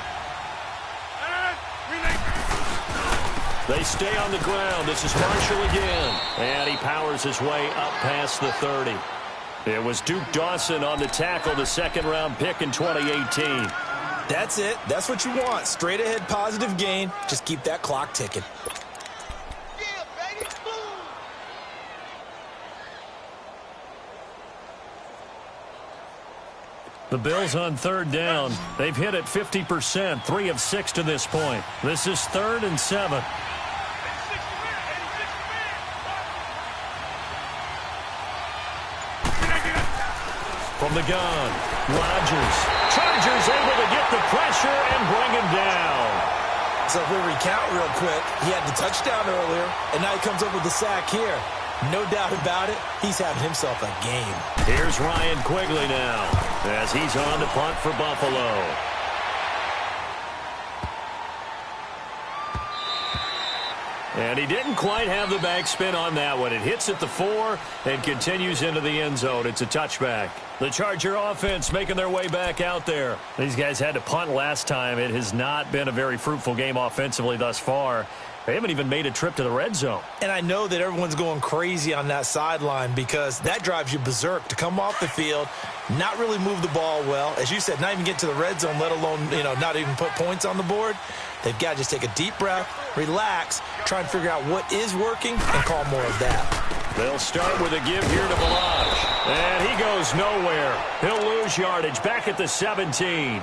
They stay on the ground. This is Marshall again. And he powers his way up past the 30. It was Duke Dawson on the tackle, the second-round pick in 2018. That's it. That's what you want. Straight ahead positive gain. Just keep that clock ticking. The Bills on third down. They've hit it 50%, 3 of 6 to this point. This is 3rd and 7. From the gun, Rodgers. Chargers able to get the pressure and bring him down. So if we recount real quick, he had the touchdown earlier, and now he comes up with the sack here. No doubt about it, he's having himself a game. Here's Ryan Quigley now as he's on to punt for Buffalo. And he didn't quite have the backspin on that one. It hits at the 4 and continues into the end zone. It's a touchback. The Charger offense making their way back out there. These guys had to punt last time. It has not been a very fruitful game offensively thus far. They haven't even made a trip to the red zone. And I know that everyone's going crazy on that sideline because that drives you berserk to come off the field, not really move the ball well. As you said, not even get to the red zone, let alone, not even put points on the board. They've got to just take a deep breath, relax, try and figure out what is working, and call more of that. They'll start with a give here to Balaj. And he goes nowhere. He'll lose yardage back at the 17.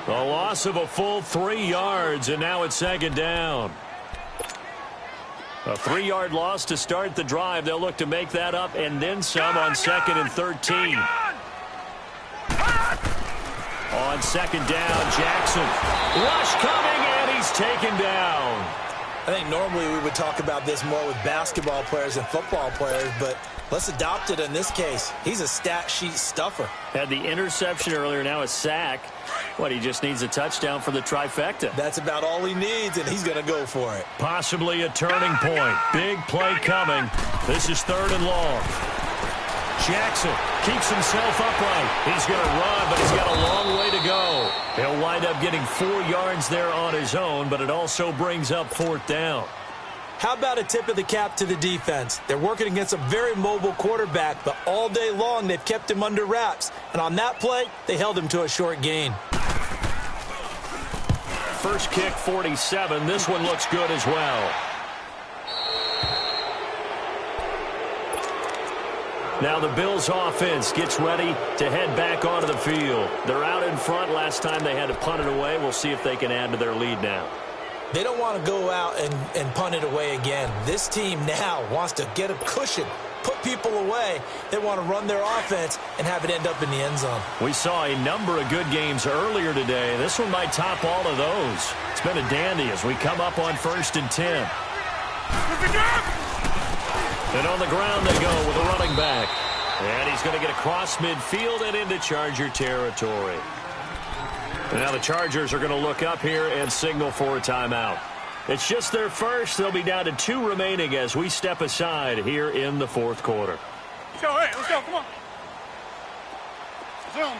A loss of a full 3 yards, and now it's 2nd down. A 3-yard loss to start the drive. They'll look to make that up and then some on 2nd and 13. On 2nd down, Jackson. Rush coming, and he's taken down. I think normally we would talk about this more with basketball players and football players, but let's adopt it in this case. He's a stat sheet stuffer. Had the interception earlier, now a sack. He just needs a touchdown for the trifecta. That's about all he needs, and he's going to go for it. Possibly a turning point. Big play coming. This is 3rd and long. Jackson keeps himself upright. He's going to run, but he's got a long way to go. He'll wind up getting 4 yards there on his own, but it also brings up 4th down. How about a tip of the cap to the defense? They're working against a very mobile quarterback, but all day long they've kept him under wraps. And on that play, they held him to a short gain. First kick, 47. This one looks good as well. Now the Bills offense gets ready to head back onto the field. They're out in front. Last time they had to punt it away. We'll see if they can add to their lead now. They don't want to go out and punt it away again. This team now wants to get a cushion, put people away. They want to run their offense and have it end up in the end zone. We saw a number of good games earlier today. This one might top all of those. It's been a dandy as we come up on 1st and 10. And on the ground they go with a running back. And he's going to get across midfield and into Charger territory. Now the Chargers are going to look up here and signal for a timeout. It's just their first. They'll be down to 2 remaining as we step aside here in the 4th quarter. Let's go, hey, let's go, come on. Zoom.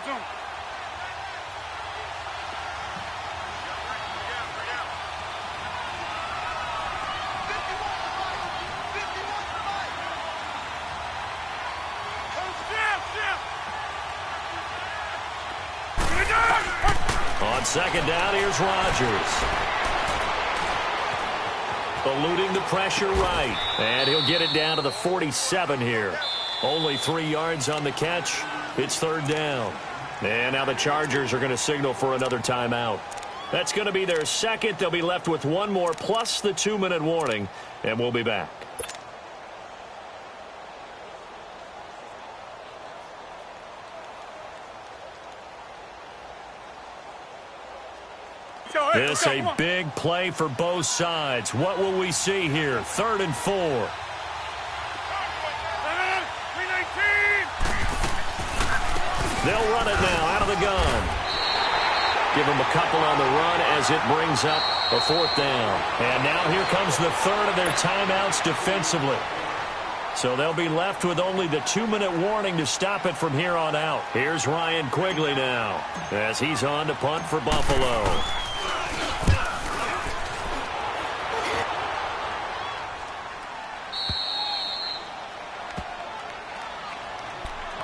On 2nd down, here's Rodgers. Eluding the pressure right. And he'll get it down to the 47 here. Only 3 yards on the catch. It's 3rd down. And now the Chargers are going to signal for another timeout. That's going to be their second. They'll be left with 1 more plus the 2-minute warning. And we'll be back. This a big play for both sides. What will we see here? 3rd and 4. They'll run it now out of the gun. Give them a couple on the run as it brings up a 4th down. And now here comes the 3rd of their timeouts defensively. So they'll be left with only the 2-minute warning to stop it from here on out. Here's Ryan Quigley now as he's on to punt for Buffalo.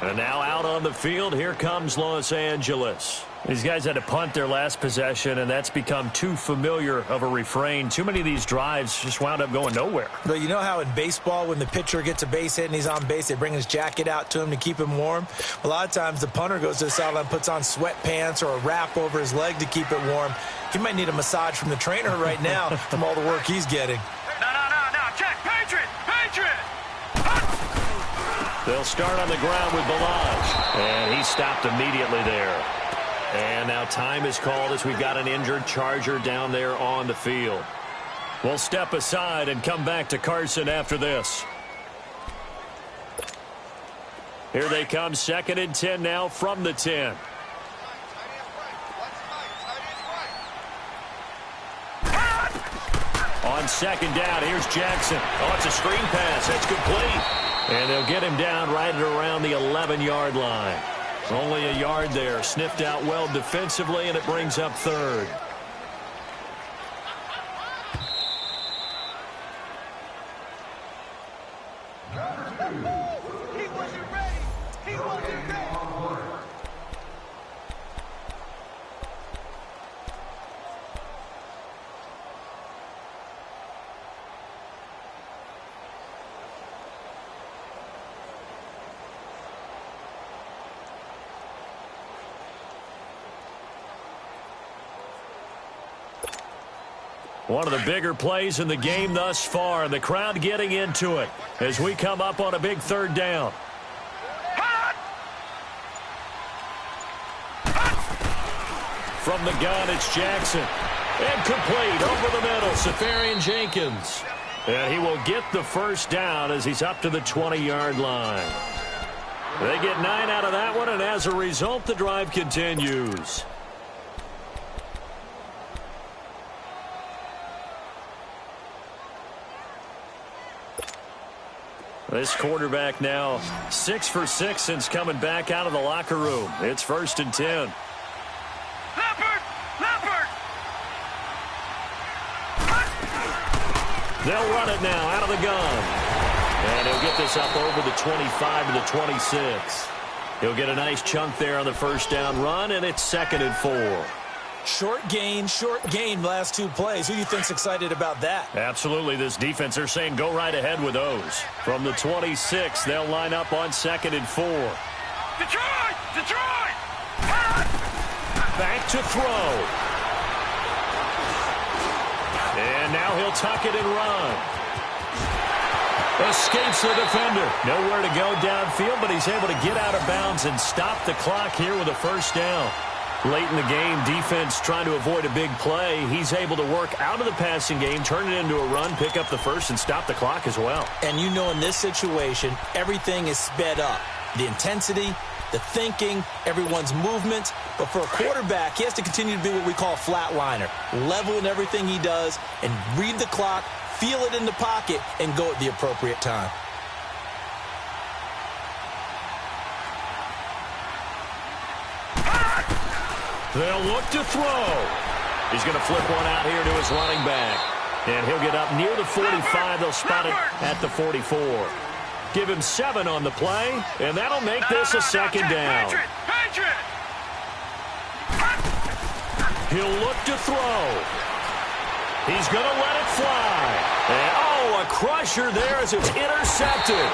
And now out on the field, here comes Los Angeles. These guys had to punt their last possession, and that's become too familiar of a refrain. Too many of these drives just wound up going nowhere. But you know how in baseball, when the pitcher gets a base hit and he's on base, they bring his jacket out to him to keep him warm? A lot of times the punter goes to the sideline, puts on sweatpants or a wrap over his leg to keep it warm. He might need a massage from the trainer right now from all the work he's getting. No. Check. Patriot. They'll start on the ground with Balaj. And he stopped immediately there. And now time is called as we've got an injured Charger down there on the field. We'll step aside and come back to Carson after this. Here they come, 2nd and 10 now from the 10. On 2nd down, here's Jackson. Oh, it's a screen pass. That's complete. And they'll get him down right at around the 11-yard line. Only a yard there. Sniffed out well defensively, and it brings up 3rd. One of the bigger plays in the game thus far. The crowd getting into it as we come up on a big 3rd down. From the gun, it's Jackson. And complete over the middle, Safarian Jenkins. And he will get the 1st down as he's up to the 20-yard line. They get 9 out of that one, and as a result, the drive continues. This quarterback now 6 for 6 since coming back out of the locker room. It's 1st and 10. Leopard! They'll run it now out of the gun. And he'll get this up over the 25 to the 26. He'll get a nice chunk there on the 1st down run, and it's 2nd and 4. Short gain, last 2 plays. Who do you think's excited about that? Absolutely. This defense, they're saying go right ahead with those. From the 26, they'll line up on 2nd and 4. Detroit! Back to throw. And now he'll tuck it and run. Escapes the defender. Nowhere to go downfield, but he's able to get out of bounds and stop the clock here with a 1st down. Late in the game, defense trying to avoid a big play. He's able to work out of the passing game, turn it into a run, pick up the 1st, and stop the clock as well. And you know in this situation, everything is sped up. The intensity, the thinking, everyone's movement. But for a quarterback, he has to continue to be what we call a flatliner. Level in everything he does and read the clock, feel it in the pocket, and go at the appropriate time. They'll look to throw. He's going to flip one out here to his running back. And he'll get up near the 45. They'll spot it at the 44. Give him 7 on the play, and that'll make this a 2nd down. Patriot! He'll look to throw. He's going to let it fly. And, oh, a crusher there as it's intercepted.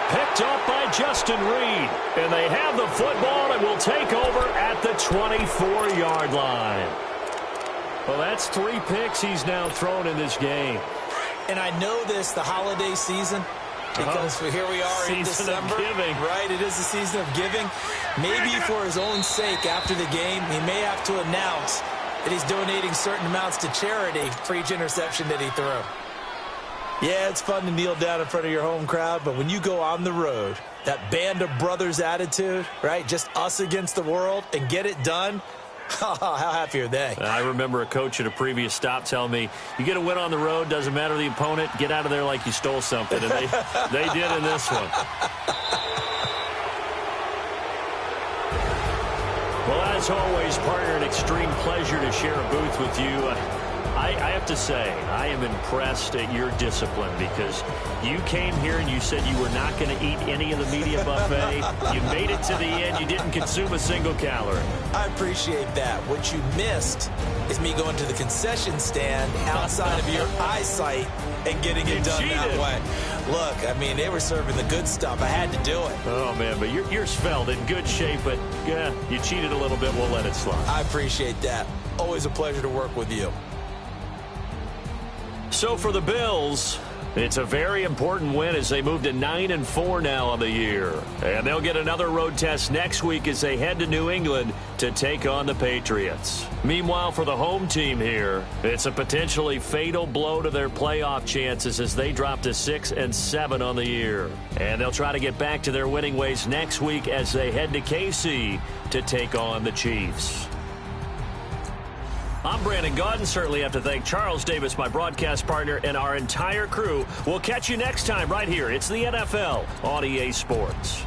Picked up by Justin Reed. And they have the football and will take over at the 24-yard line. Well, that's 3 picks he's now thrown in this game. And I know this, the holiday season, because here we are in December. Season of giving. Right, it is the season of giving. Maybe for his own sake after the game, he may have to announce that he's donating certain amounts to charity for each interception that he threw. Yeah, it's fun to kneel down in front of your home crowd, but when you go on the road, that band of brothers attitude, right, just us against the world, and get it done, how happy are they? I remember a coach at a previous stop telling me, you get a win on the road, doesn't matter the opponent, get out of there like you stole something, and they did in this one. Well, as always, partner, an extreme pleasure to share a booth with you. I have to say, I am impressed at your discipline because you came here and you said you were not going to eat any of the media buffet. You made it to the end. You didn't consume a single calorie. I appreciate that. What you missed is me going to the concession stand outside of your eyesight and getting it done that way. Look, I mean, they were serving the good stuff. I had to do it. Oh, man, but yours felt in good shape, but yeah, you cheated a little bit. We'll let it slide. I appreciate that. Always a pleasure to work with you. So for the Bills, it's a very important win as they move to 9-4 now on the year. And they'll get another road test next week as they head to New England to take on the Patriots. Meanwhile, for the home team here, it's a potentially fatal blow to their playoff chances as they drop to 6-7 on the year. And they'll try to get back to their winning ways next week as they head to KC to take on the Chiefs. I'm Brandon Gaudin. Certainly have to thank Charles Davis, my broadcast partner, and our entire crew. We'll catch you next time right here. It's the NFL on EA Sports.